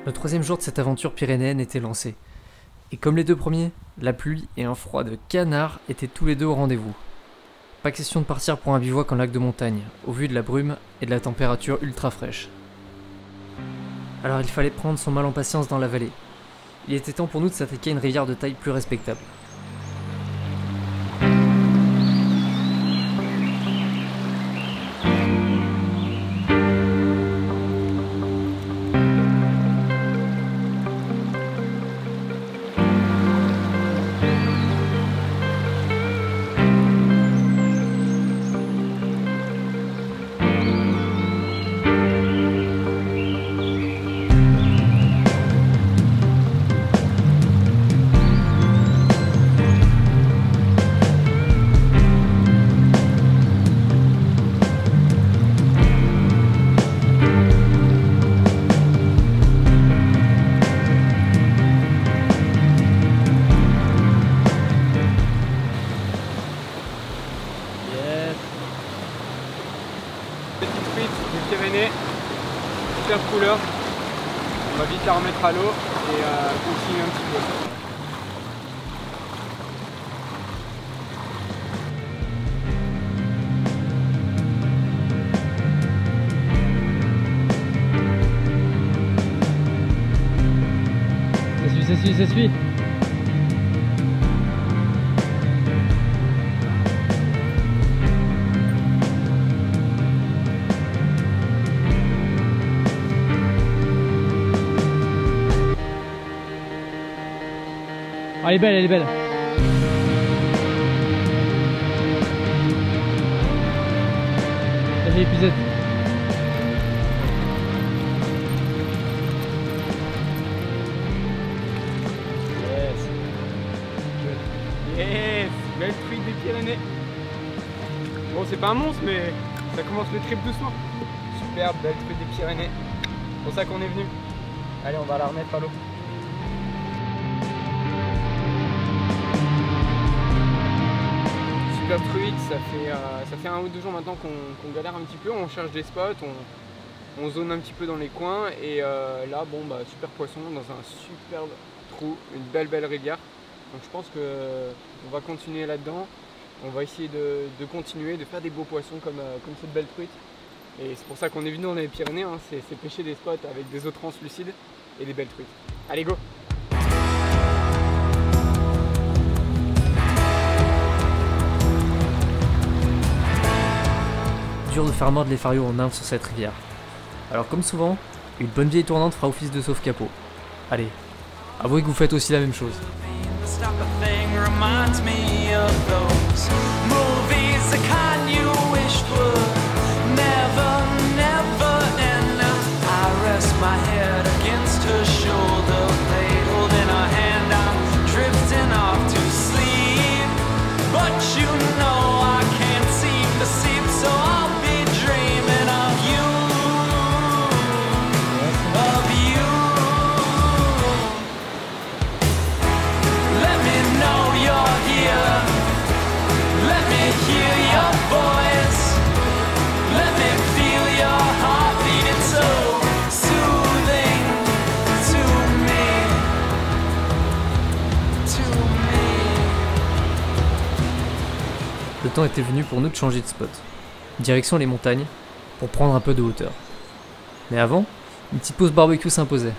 Le troisième jour de cette aventure pyrénéenne était lancé. Et comme les deux premiers, la pluie et un froid de canard étaient tous les deux au rendez-vous. Pas question de partir pour un bivouac en lac de montagne, au vu de la brume et de la température ultra fraîche. Alors il fallait prendre son mal en patience dans la vallée. Il était temps pour nous de s'attaquer à une rivière de taille plus respectable. Petite truite des Pyrénées, super couleur. On va vite la remettre à l'eau et continuer un petit peu. Ça suit. Ah, elle est belle, elle est belle. Ça fait l'épisode. Yes, belle truite des Pyrénées. Bon, c'est pas un monstre, mais ça commence le trip doucement. Superbe, belle truite des Pyrénées. C'est pour ça qu'on est venu. Allez, on va la remettre à l'eau. Superbe truite, ça fait 1 ou 2 jours maintenant qu'on galère un petit peu. On cherche des spots, on zone un petit peu dans les coins. Et là, bon, bah, super poisson dans un superbe trou, une belle rivière. Donc je pense qu'on va continuer là-dedans, on va essayer de continuer, de faire des beaux poissons comme cette belle truite. Et c'est pour ça qu'on est venu dans les Pyrénées, hein, c'est pêcher des spots avec des eaux translucides et des belles truites. Allez, go! Dur de faire mordre les farios en nymphe sur cette rivière. Alors comme souvent, une bonne vieille tournante fera office de sauve-capot. Allez, avouez que vous faites aussi la même chose. This type of thing reminds me of those movies, the kind you wished would never end. I rest my head against her shoulder blade, holding her hand, I'm drifting off to sleep. But you know I can't seem to sleep, so I'll be dreaming of you, of you. Let me know you're here. Let me hear your voice. Let me feel your heart beating so soothing to me, to me. Le temps était venu pour nous de changer de spot. Direction les montagnes, pour prendre un peu de hauteur. Mais avant, une petite pause barbecue s'imposait.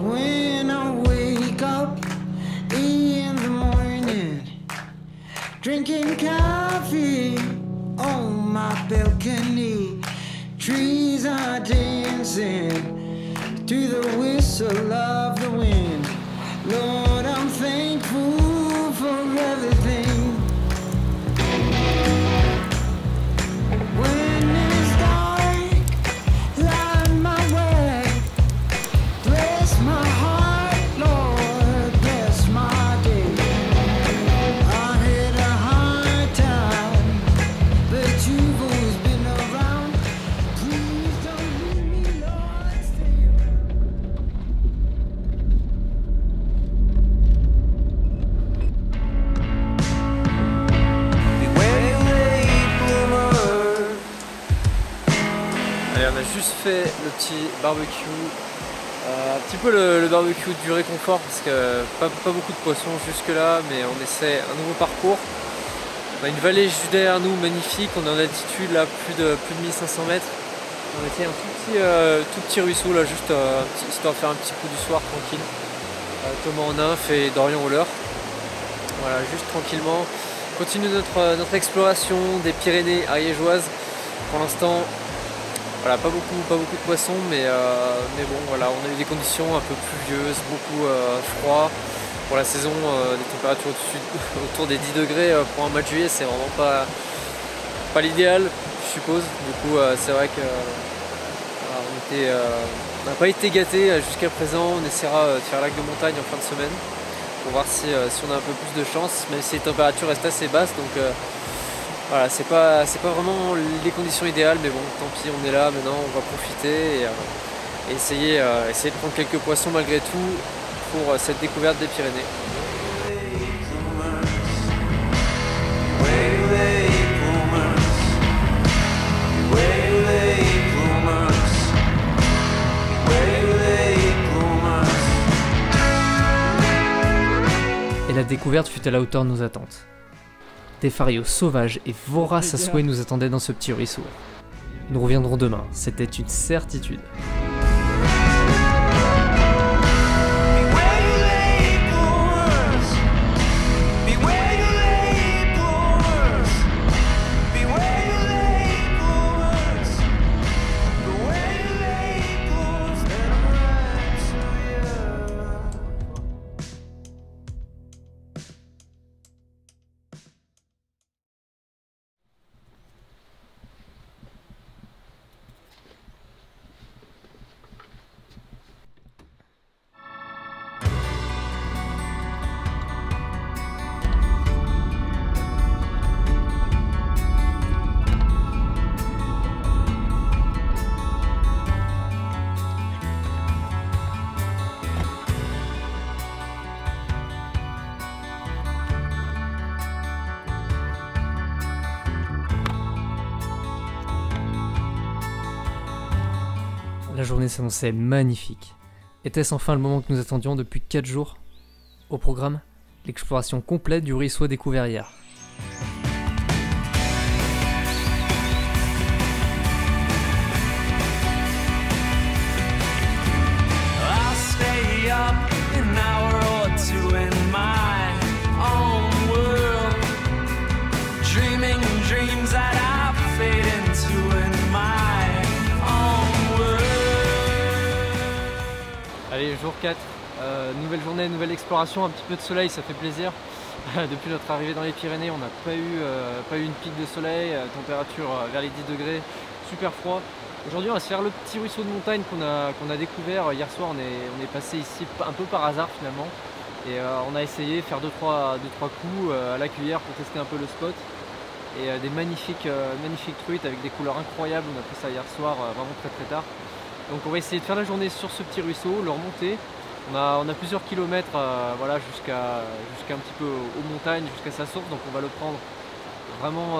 When I wake up in the morning, drinking coffee on my balcony, trees are dancing to the whistle of the wind. Lord, I'm thankful for everything. When it's dark, light my way. Bless my heart, Lord, bless my day. I had a hard time, but you've always been around. Please don't leave. Allez, on a juste fait le petit barbecue, un petit peu le barbecue du réconfort parce que pas beaucoup de poissons jusque là, mais on essaie un nouveau parcours. On a une vallée juste derrière nous magnifique, on est en altitude là plus de 1500 mètres. On essaie un tout petit ruisseau là, juste histoire de faire un petit coup du soir tranquille. Thomas en nymphe et Dorian au leurre. Voilà, juste tranquillement. On continue notre exploration des Pyrénées ariégeoises. Pour l'instant, voilà, pas beaucoup de poissons, mais bon, voilà, on a eu des conditions un peu pluvieuses, beaucoup froid. Pour la saison, des températures autour des 10 degrés pour un mois de juillet, c'est vraiment pas l'idéal, je suppose. Du coup, c'est vrai que on n'a pas été gâtés jusqu'à présent. On essaiera de faire lac de montagne en fin de semaine pour voir si on a un peu plus de chance, même si les températures restent assez basses. Donc voilà, c'est pas vraiment les conditions idéales, mais bon, tant pis, on est là maintenant, on va profiter et essayer de prendre quelques poissons malgré tout pour cette découverte des Pyrénées. Et la découverte fut à la hauteur de nos attentes. Des farios sauvages et voraces à souhait nous attendaient dans ce petit ruisseau. Nous reviendrons demain, c'était une certitude. La journée s'annonçait magnifique. Était-ce enfin le moment que nous attendions depuis 4 jours? Au programme, l'exploration complète du ruisseau découvert hier. I'll stay up an hour or two in my own world, dreaming dreams that I fade into in my own world. Allez, jour 4, nouvelle journée, nouvelle exploration, un petit peu de soleil, ça fait plaisir. Depuis notre arrivée dans les Pyrénées, on n'a pas eu une pique de soleil, température vers les 10 degrés, super froid. Aujourd'hui, on va se faire le petit ruisseau de montagne qu'on a découvert. Hier soir, on est passé ici un peu par hasard finalement. Et on a essayé de faire 2-3 coups à la cuillère pour tester un peu le spot. Et des magnifiques truites avec des couleurs incroyables. On a pris ça hier soir, vraiment très tard. Donc on va essayer de faire la journée sur ce petit ruisseau, le remonter. On a plusieurs kilomètres voilà, jusqu'à un petit peu aux montagnes, jusqu'à sa source. Donc on va le prendre vraiment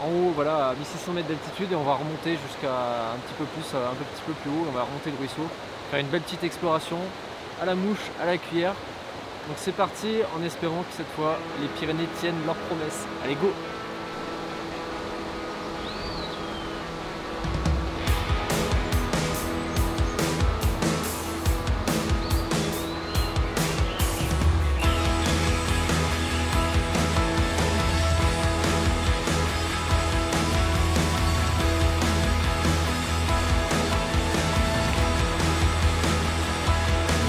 en haut, voilà, à 1600 mètres d'altitude, et on va remonter jusqu'à un petit peu plus haut. On va remonter le ruisseau, faire une belle petite exploration à la mouche, à la cuillère. Donc c'est parti, en espérant que cette fois les Pyrénées tiennent leurs promesses. Allez, go!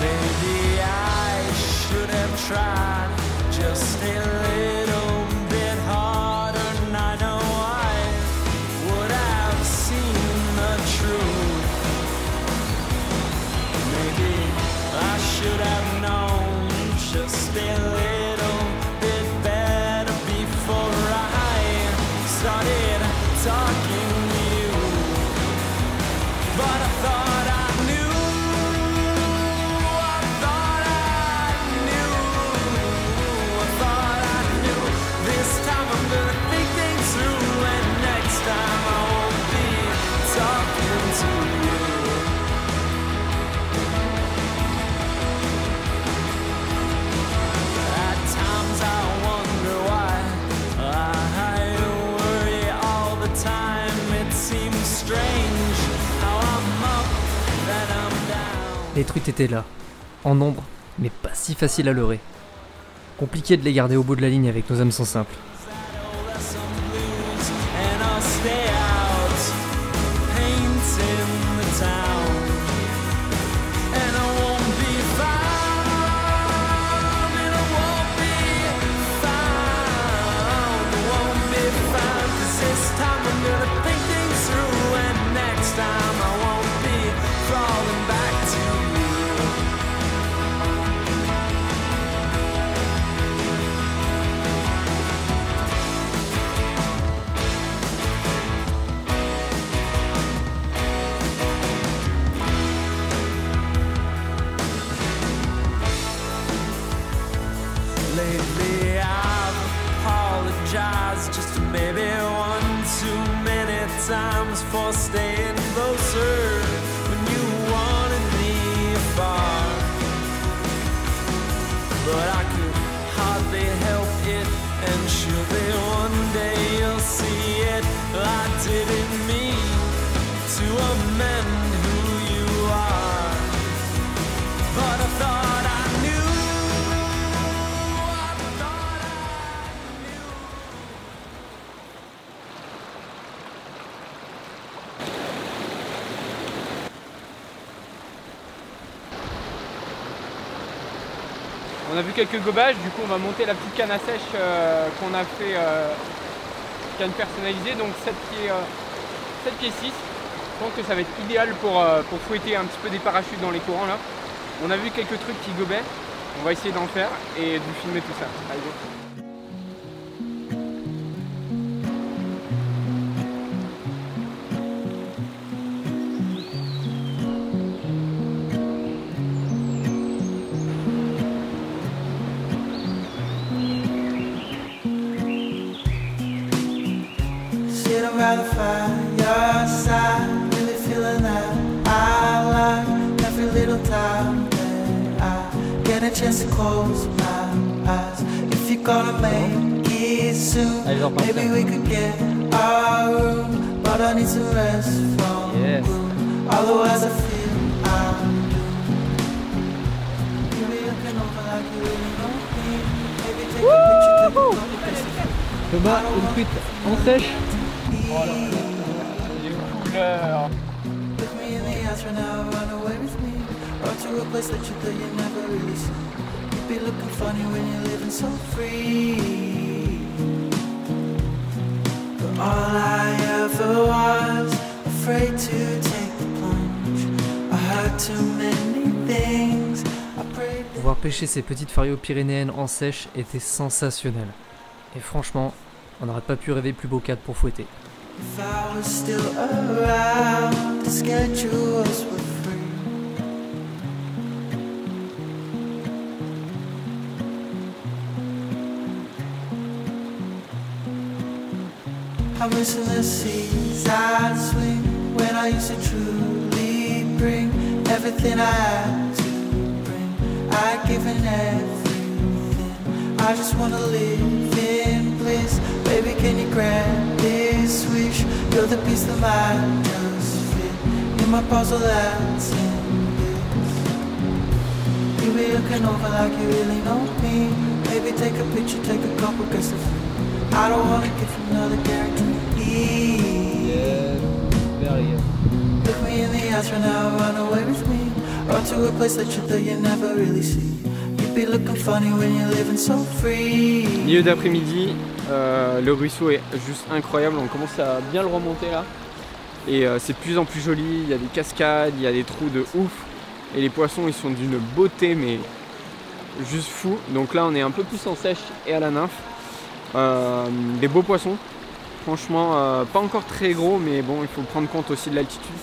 Maybe I should have tried just a little bit harder, and I know I would have seen the truth. Maybe I should have known just a little bit better before I started talking to you. But I thought I knew. This time I'm gonna think things through, and next time I won't be talking to you. At times I wonder why I worry all the time. It seems strange how I'm up, then I'm down. Les truites étaient là, en nombre, mais pas si facile à leurrer. Compliqué de les garder au bout de la ligne avec nos hameçons simples. And I'll stay out painting the town. And I won't be found, and I won't be found, I won't be found. 'Cause this time I'm gonna think things through, and next time I won't be crawling back to you. Lately I've apologized just maybe one too many times for staying closer when you wanted me far. But I could hardly help it, and surely one day you'll see it. I didn't mean to amend who you are, but I thought I knew. On a vu quelques gobages, du coup on va monter la petite canne à sèche qu'on a fait, canne personnalisée, donc 7 pieds 6. Je pense que ça va être idéal pour fouetter un petit peu des parachutes dans les courants là. On a vu quelques trucs qui gobaient, on va essayer d'en faire et de filmer tout ça. Allez, go. Sitting by the fireside, really feeling that I like every little time that I get a chance to close my eyes. If you're gonna make it soon, maybe we could get our room, but I need some rest from gloom. Otherwise I feel I'm doomed. You be looking over like you really know me. Maybe take a picture, take a couple pictures. Thomas, une truite en sèche. Couleur. Look me in the eyes right now, run away with me. Run to a place that you thought you never really see. You'd be looking funny when you're living so free. But all I ever was, afraid to take the plunge. I heard too many things. I prayed that Pouvoir pêcher ces petites farios pyrénéennes en sèche était sensationnel. Et franchement, on n'aurait pas pu rêver plus beau cadre pour fouetter. if I was still around, the schedules were free. I'm missing the seas I'd swing when I used to truly bring everything I had to bring. I'd given everything. I just wanna live in bliss. Baby, can you grant this wish? You're the piece that might just fit in my puzzle that's in this. You be looking over like you really know me. Maybe take a picture, take a couple guesses. I don't wanna give another guarantee. Look me in the eyes right now, run away with me. Run to a place that you thought you never really see. You'd be looking funny when you're living so free. Milieu d'après-midi, le ruisseau est juste incroyable, on commence à bien le remonter là. Et c'est de plus en plus joli, il y a des cascades, il y a des trous de ouf. Et les poissons ils sont d'une beauté mais juste fou. Donc là on est un peu plus en sèche et à la nymphe. Des beaux poissons. Franchement, pas encore très gros, mais bon, il faut prendre compte aussi de l'altitude.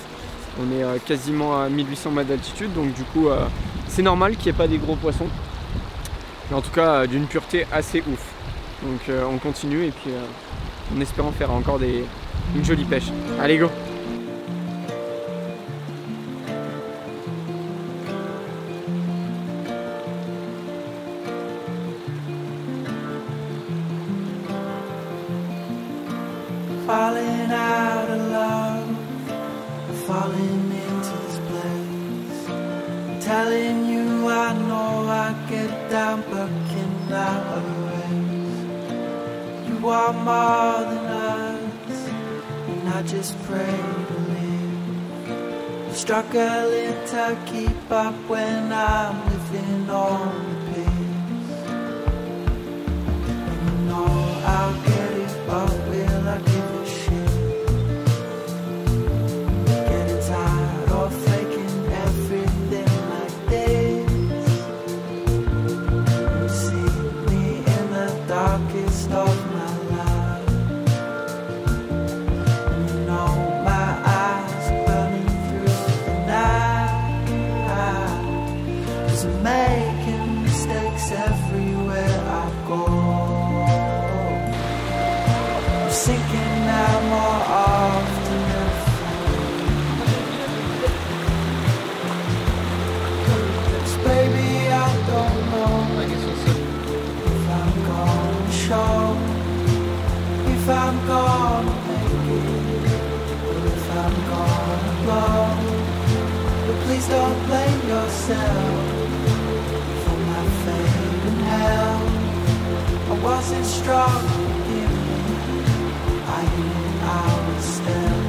On est quasiment à 1800 mètres d'altitude, donc du coup, c'est normal qu'il n'y ait pas des gros poissons. Mais en tout cas, d'une pureté assez ouf. Donc on continue et puis en espérant faire encore une jolie pêche. Allez, go! falling into this place. I'm telling you I know I get down, but can I erase? You are more than us, and I just pray to live. Struggling to keep up when I'm living on the pace. And you know I'll get it, but will I give a shit? Getting tired of faking everything like this. You see me in the darkest of my life. And you know my eyes are burning through the night. 'Cause I'm making mistakes everywhere I go. I'm sinking now more often than before. Baby, I don't know if I'm gonna show, if I'm gonna make it, or if I'm gonna blow. But please don't blame yourself for my fate in hell. I wasn't strong to begin with, I knew I was still.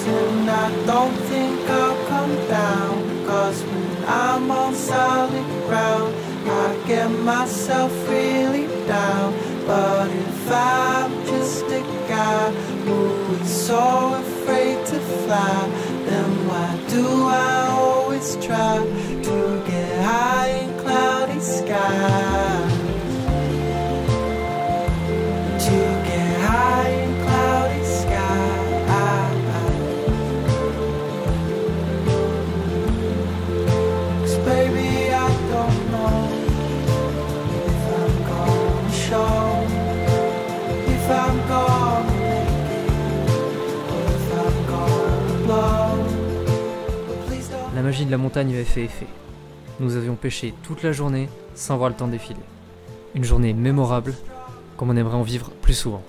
And I don't think I'll come down, 'cause when I'm on solid ground I get myself really down. But if I'm just a guy who is so afraid to fly, then why do I always try to get high in cloudy skies? To get high in cloudy skies. Baby, I don't know if I'm gonna show, if I'm gonna make it, or if I'm gonna blow. But please don't. La magie de la montagne avait fait effet. Nous avions pêché toute la journée sans voir le temps défiler. Une journée mémorable, comme on aimerait en vivre plus souvent.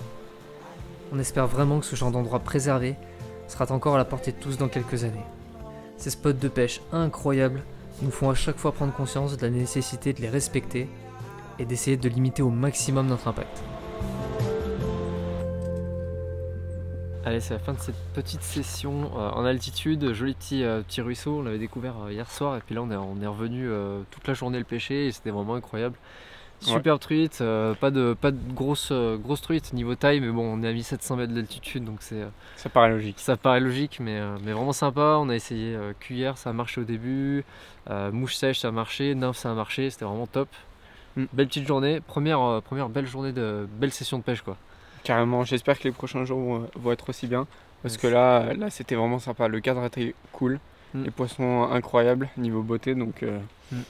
On espère vraiment que ce genre d'endroit préservé sera encore à la portée de tous dans quelques années. Ces spots de pêche incroyables nous font à chaque fois prendre conscience de la nécessité de les respecter et d'essayer de limiter au maximum notre impact. Allez, c'est la fin de cette petite session en altitude, joli petit ruisseau, on l'avait découvert hier soir et puis là on est revenu toute la journée le pêcher et c'était vraiment incroyable. Superbe truite, pas de grosse truite niveau taille, mais bon on est à 1700 mètres d'altitude donc Ça paraît logique. Ça paraît logique mais vraiment sympa. On a essayé cuillère, ça a marché au début, mouche sèche ça a marché, nymphe ça a marché, c'était vraiment top. Belle petite journée, première belle journée belle session de pêche quoi. Carrément, j'espère que les prochains jours vont être aussi bien parce que là c'était vraiment sympa, le cadre était cool, les poissons incroyables niveau beauté donc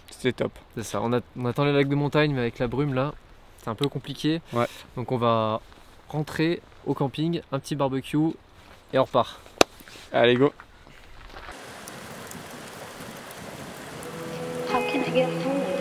c'était top. C'est ça, on attend les lacs de montagne mais avec la brume là c'est un peu compliqué. Ouais. Donc on va rentrer au camping, un petit barbecue et on repart. Allez go. How can I get home?